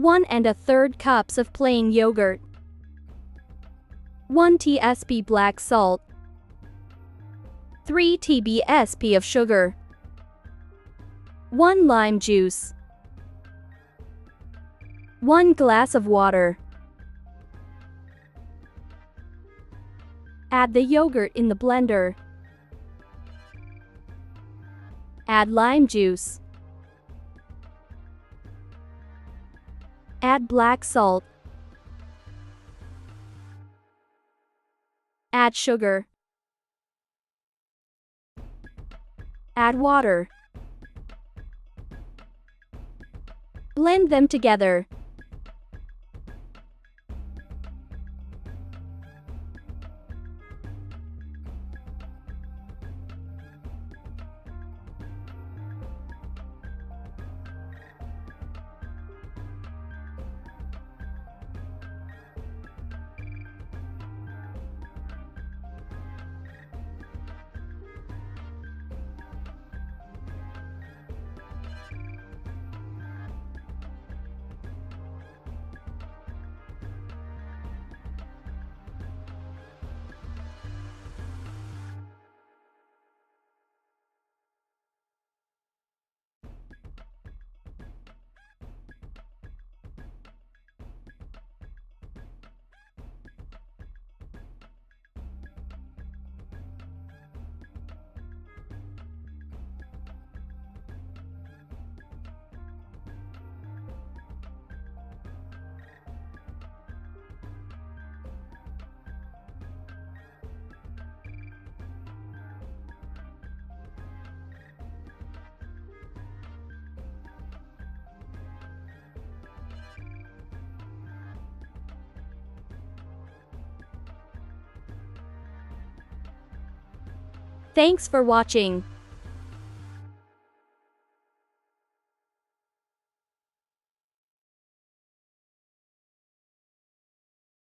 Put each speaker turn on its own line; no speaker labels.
1 1/3 cups of plain yogurt, 1 tsp black salt, 3 tsp of sugar, 1 lime juice, 1 glass of water. Add the yogurt in the blender. Add lime juice. Add black salt. Add sugar. Add water. Blend them together. Thanks for watching.